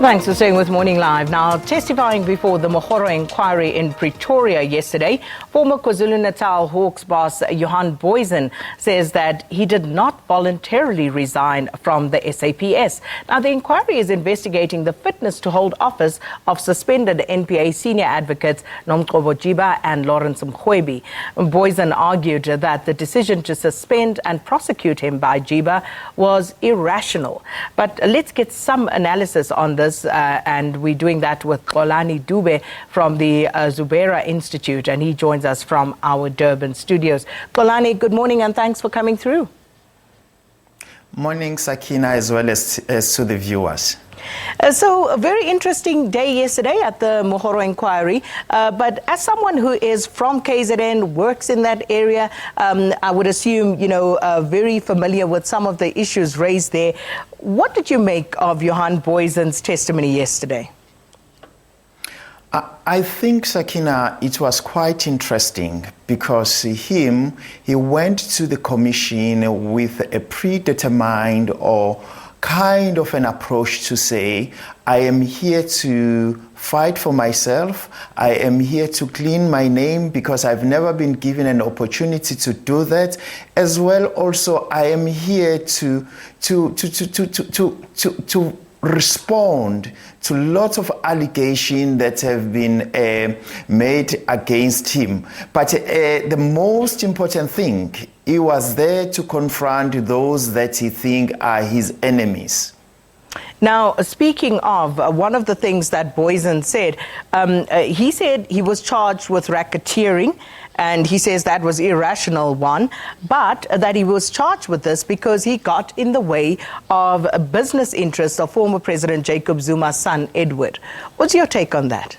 Thanks for staying with Morning Live. Now, testifying before the Mokgoro Enquiry in Pretoria yesterday, former KwaZulu-Natal Hawks boss Johan Booysen says that he did not voluntarily resign from the SAPS. Now, the inquiry is investigating the fitness to hold office of suspended NPA senior advocates Nomcgobo, Jiba and Mrwebi. Booysen argued that the decision to suspend and prosecute him by Jiba was irrational. But let's get some analysis on this. And we're doing that with Xolani Dube from the Xubera Institute, and he joins us from our Durban studios. Xolani, good morning and thanks for coming through. Morning, Sakina, as well as to the viewers. So a very interesting day yesterday at the Mokgoro Enquiry, but as someone who is from KZN, works in that area, I would assume, very familiar with some of the issues raised there. What did you make of Johan Booysen's testimony yesterday? I think, Sakina, it was quite interesting because he went to the commission with a predetermined or kind of an approach to say, I am here to fight for myself. I am here to clean my name because I've never been given an opportunity to do that. As well, also, I am here to respond to lots of allegations that have been made against him. But the most important thing, he was there to confront those that he thinks are his enemies. Now, speaking of, one of the things that Booysen said, he said he was charged with racketeering, and he says that was irrational one, but that he was charged with this because he got in the way of business interests of former President Jacob Zuma's son, Edward. What's your take on that?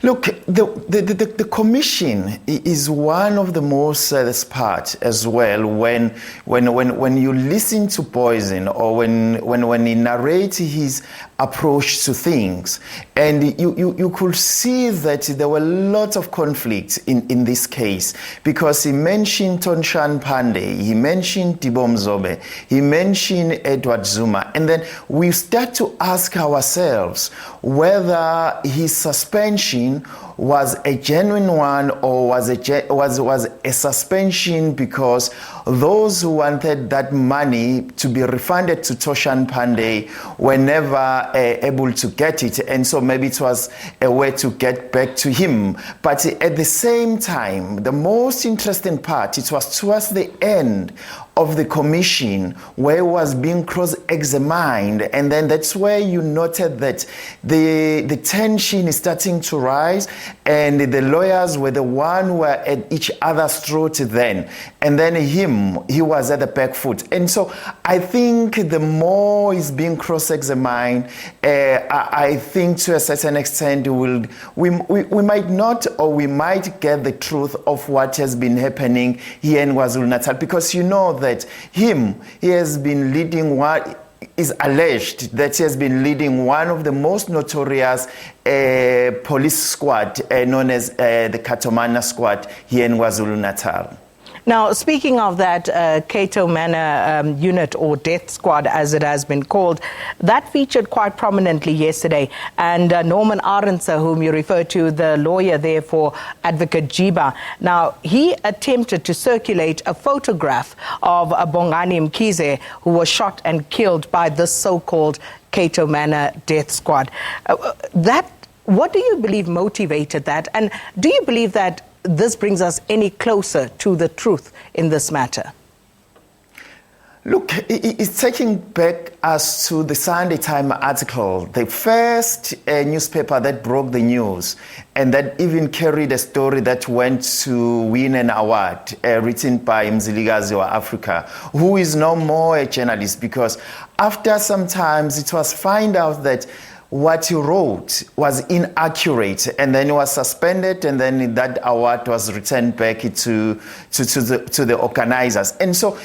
Look, the commission is one of the most saddest part as well when you listen to Booysen or when he narrates his approach to things, and you could see that there were lots of conflicts in this case because he mentioned Tonshan Pandey, he mentioned Dibomzobe, he mentioned Edward Zuma, and then we start to ask ourselves whether his suspension was a genuine one or was a suspension because those who wanted that money to be refunded to Toshan Pandey were never able to get it, and so maybe it was a way to get back to him. But at the same time, the most interesting part, it was towards the end of the commission where it was being cross-examined, and then that's where you noted that the tension is starting to rise, and the lawyers were the one who were at each other's throat then, and then he was at the back foot. And so I think the more is being cross-examined, I think to a certain extent we might not, or we might get the truth of what has been happening here in KwaZulu-Natal, because you know that he has been leading what is alleged that he has been leading one of the most notorious police squad known as the Cato Manor squad here in KwaZulu-Natal. Now, speaking of that Cato Manor unit, or death squad as it has been called, that featured quite prominently yesterday. And Norman Arendse, whom you refer to, the lawyer there for advocate Jiba, now he attempted to circulate a photograph of Bongani Mkhize, who was shot and killed by this so-called Cato Manor death squad. What do you believe motivated that? And do you believe that this brings us any closer to the truth in this matter? Look, it's taking back us to the Sunday Times article, the first newspaper that broke the news, and that even carried a story that went to win an award, written by Mzilikazi wa Africa, who is no more a journalist, because after some time it was found out that what he wrote was inaccurate, and then he was suspended, and then that award was returned back to the organizers. And so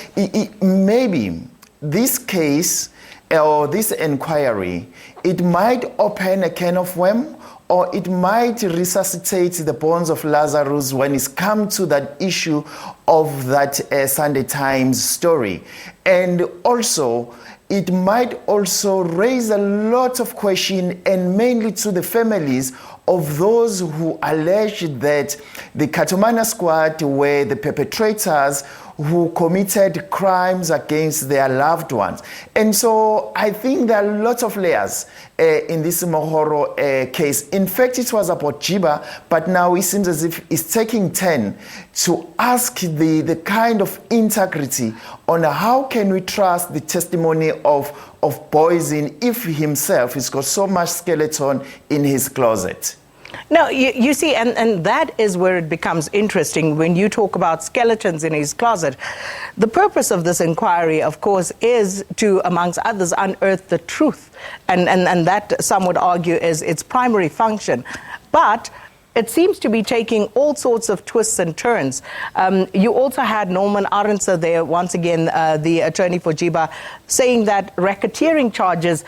maybe this case or this inquiry, it might open a can of worms, or it might resuscitate the bones of Lazarus when it's come to that issue of that Sunday Times story. And also, it might also raise a lot of questions, and mainly to the families of those who allege that the Cato Manor squad were the perpetrators who committed crimes against their loved ones. And so I think there are lots of layers in this Mokgoro case. In fact, it was about Jiba, but now it seems as if it's taking 10 to ask the kind of integrity on how can we trust the testimony of Booysen if himself has got so much skeleton in his closet. No, you see, and that is where it becomes interesting when you talk about skeletons in his closet. The purpose of this inquiry, of course, is to, amongst others, unearth the truth. And that, some would argue, is its primary function. But it seems to be taking all sorts of twists and turns. You also had Norman Arendse there, once again, the attorney for Jiba, saying that racketeering charges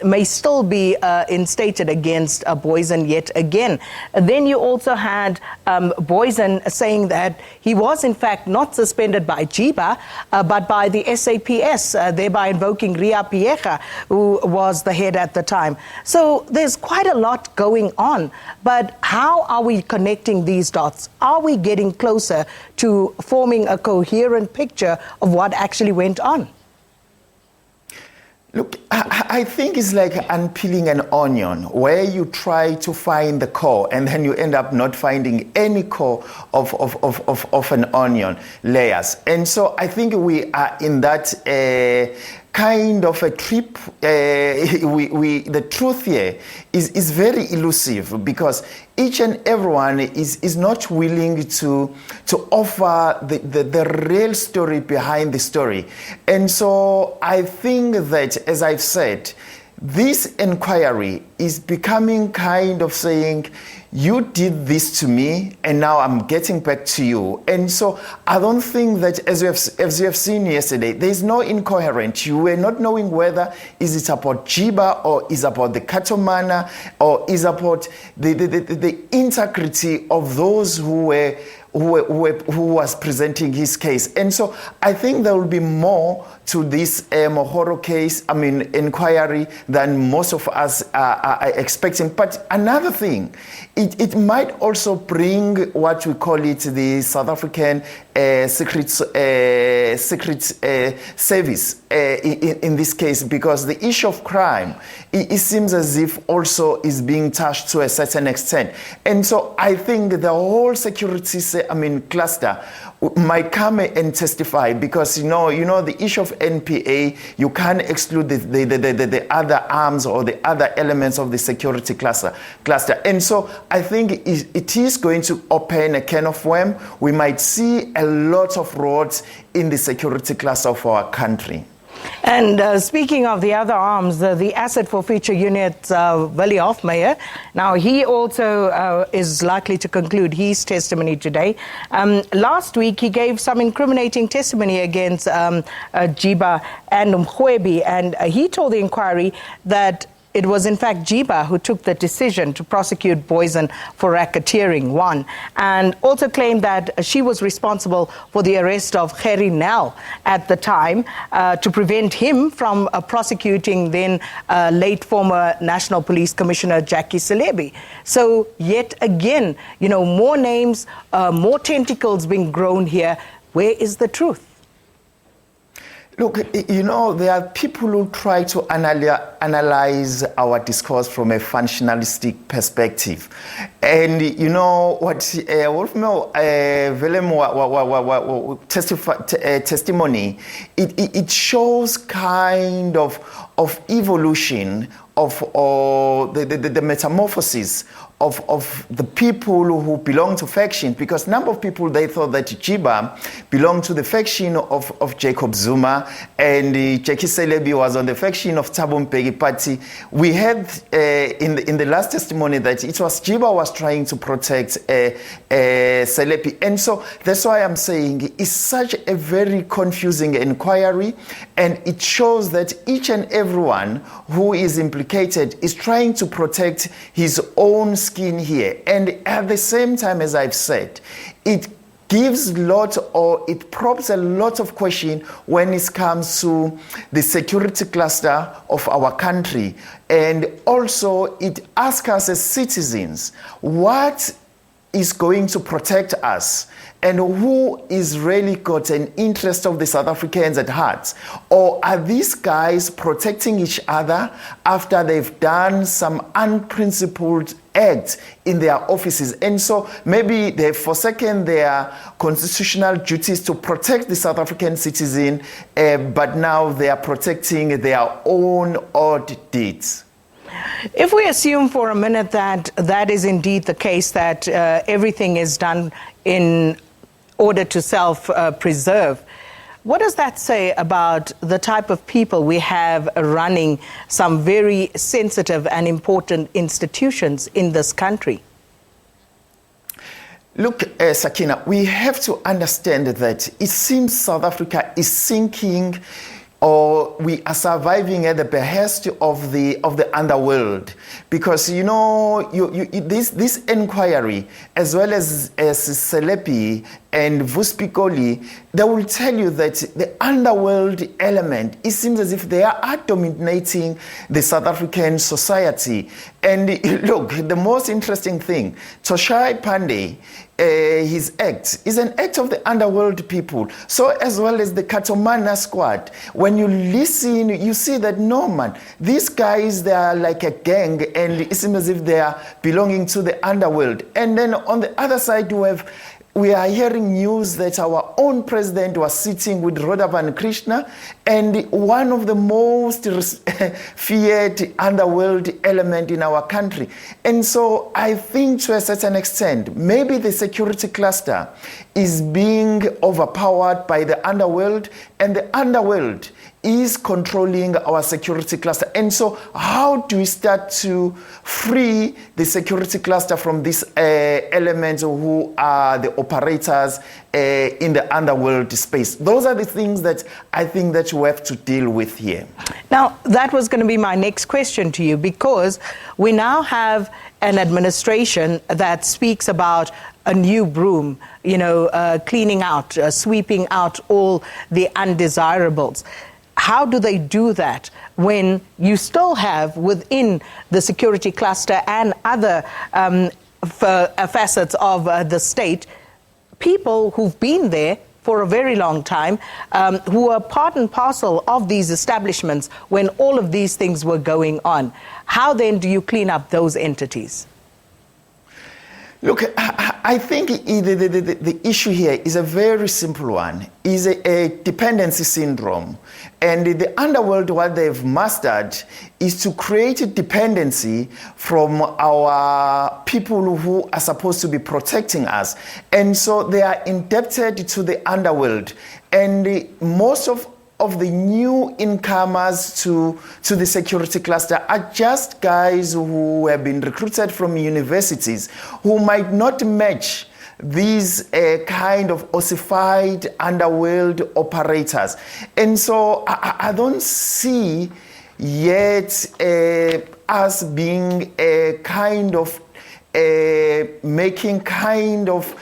may still be instated against Booysen yet again. Then you also had Booysen saying that he was, in fact, not suspended by Jiba, but by the SAPS, thereby invoking Ria Piecha, who was the head at the time. So there's quite a lot going on. But how are we connecting these dots? Are we getting closer to forming a coherent picture of what actually went on? Look, I think it's like unpeeling an onion, where you try to find the core and then you end up not finding any core of an onion layers. And so I think we are in that kind of a trip. The truth here is very elusive, because each and everyone is not willing to offer the real story behind the story. And so I think that, as I've said, this inquiry is becoming kind of saying, you did this to me and now I'm getting back to you. And so I don't think that, as you have seen yesterday, there's no incoherent. You were not knowing whether is it about Jiba or is about the Cato Manor or is about the integrity of those who was presenting his case. And so I think there will be more to this Mokgoro case, inquiry, than most of us are expecting. But another thing, it might also bring what we call it the South African Secret Service in this case, because the issue of crime, it seems as if also is being touched to a certain extent. And so I think the whole security cluster might come and testify, because you know the issue of NPA, you can't exclude the other arms or the other elements of the security cluster. And so I think it is going to open a can of worms. We might see a lot of roads in the security cluster of our country. And speaking of the other arms, the Asset Forfeiture Unit, Willie Hofmeyer, now he also is likely to conclude his testimony today. Last week, he gave some incriminating testimony against Jiba and Mrwebi, and he told the inquiry that it was, in fact, Jiba who took the decision to prosecute Booysen for racketeering, one, and also claimed that she was responsible for the arrest of Gerry Nel at the time to prevent him from prosecuting then late former National Police Commissioner Jackie Selebi. So yet again, more names, more tentacles being grown here. Where is the truth? Look, there are people who try to analyze our discourse from a functionalistic perspective. And testimony, it shows kind of evolution of the metamorphosis of the people who belong to factions, because number of people, they thought that Jiba belonged to the faction of Jacob Zuma and Jackie Selebi was on the faction of Thabo Mbeki Party. We had in the last testimony that it was Jiba was trying to protect Selebi. And so that's why I'm saying it's such a very confusing inquiry, and it shows that each and everyone who is implicated is trying to protect his own skin here. And at the same time, as I've said, it gives lot, or it prompts a lot of question when it comes to the security cluster of our country. And also it asks us as citizens, what is going to protect us, and who is really got an interest of the South Africans at heart? Or are these guys protecting each other after they've done some unprincipled acts in their offices? And so maybe they've forsaken their constitutional duties to protect the South African citizen, but now they are protecting their own odd deeds. If we assume for a minute that that is indeed the case, that everything is done in order to self-preserve, what does that say about the type of people we have running some very sensitive and important institutions in this country? Look, Sakina, we have to understand that it seems South Africa is sinking, or we are surviving at the behest of the underworld, because this inquiry, as well as Selepi and Vuspicoli, they will tell you that the underworld element, it seems as if they are dominating the South African society. And look, the most interesting thing, Toshai Pandey, his act is an act of the underworld people, so as well as the Cato Manor squad. When you listen, you see that no, man, these guys, they are like a gang, and it seems as if they are belonging to the underworld. And then on the other side, we are hearing news that our own president was sitting with Rodhavan Krishna, and one of the most feared underworld element in our country. And so I think to a certain extent, maybe the security cluster is being overpowered by the underworld, and the underworld is controlling our security cluster. And so how do we start to free the security cluster from these elements who are the operators in the underworld space? Those are the things that I think that we have to deal with here. Now, that was going to be my next question to you, because we now have an administration that speaks about a new broom, cleaning out, sweeping out all the undesirables. How do they do that when you still have within the security cluster and other facets of the state people who've been there for a very long time, who are part and parcel of these establishments when all of these things were going on? How then do you clean up those entities? Look, I think the issue here is a very simple one. Is a dependency syndrome. And the underworld, what they've mastered is to create a dependency from our people who are supposed to be protecting us. And so they are indebted to the underworld. And most of the new incomers to the security cluster are just guys who have been recruited from universities, who might not match these kind of ossified underworld operators. And so I don't see yet us being a kind of making kind of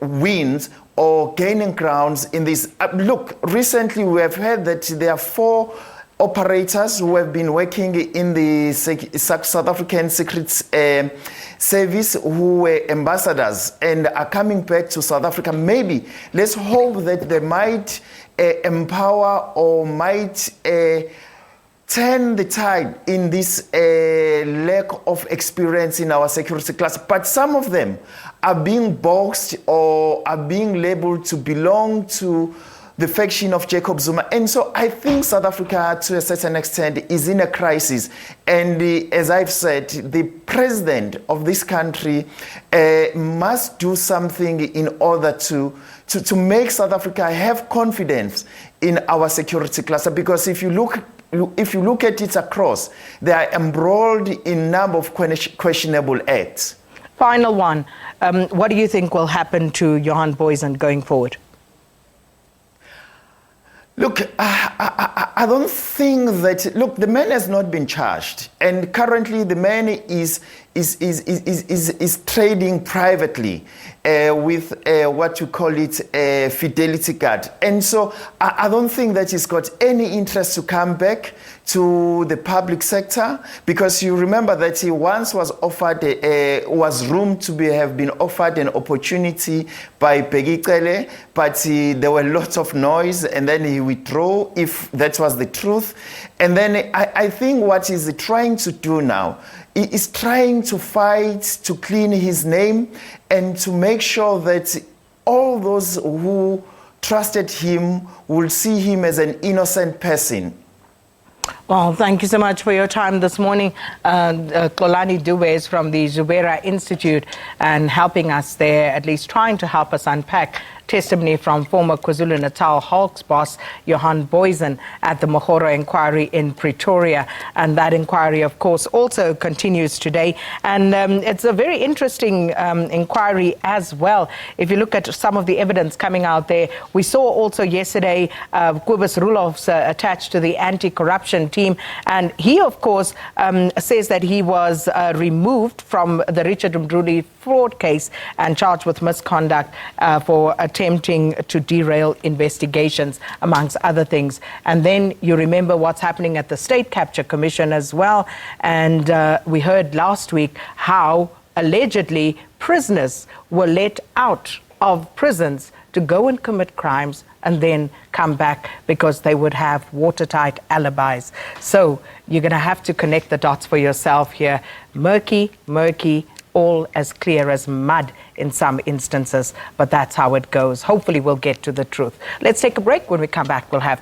wins or gaining grounds in this. Look, recently we have heard that there are 4 operators who have been working in the South African Secret Service who were ambassadors and are coming back to South Africa. Maybe let's hope that they might empower or might turn the tide in this lack of experience in our security class. But some of them are being boxed or are being labeled to belong to the faction of Jacob Zuma. And so I think South Africa, to a certain extent, is in a crisis. And as I've said, the president of this country must do something in order to make South Africa have confidence in our security cluster. Because if you look at it across, they are embroiled in a number of questionable acts. Final one. What do you think will happen to Johan Booysen going forward? Look, I I don't think that, look, the man has not been charged, and currently the man is trading privately with what you call it a fidelity card. And so I don't think that he's got any interest to come back to the public sector, because you remember that he once was offered was roomed to have been offered an opportunity by Pegicele, but there were lots of noise, and then he withdrew, if that was the truth. And then I think what he's trying to do now is trying to fight to clean his name and to make sure that all those who trusted him will see him as an innocent person. Well, thank you so much for your time this morning. Xolani Dube is from the Xubera Institute and helping us there, at least trying to help us unpack testimony from former KwaZulu-Natal Hawks boss Johan Booysen at the Mokgoro Enquiry in Pretoria. And that inquiry, of course, also continues today. And it's a very interesting inquiry as well. If you look at some of the evidence coming out there, we saw also yesterday Kobus Roelofs attached to the anti-corruption team. And he, of course, says that he was removed from the Richard Mrwebi fraud case and charged with misconduct for attempting to derail investigations, amongst other things. And then you remember what's happening at the State Capture Commission as well. And we heard last week how allegedly prisoners were let out of prisons to go and commit crimes and then come back because they would have watertight alibis. So you're going to have to connect the dots for yourself here. Murky, all as clear as mud in some instances, but that's how it goes. Hopefully we'll get to the truth. Let's take a break. When we come back, we'll have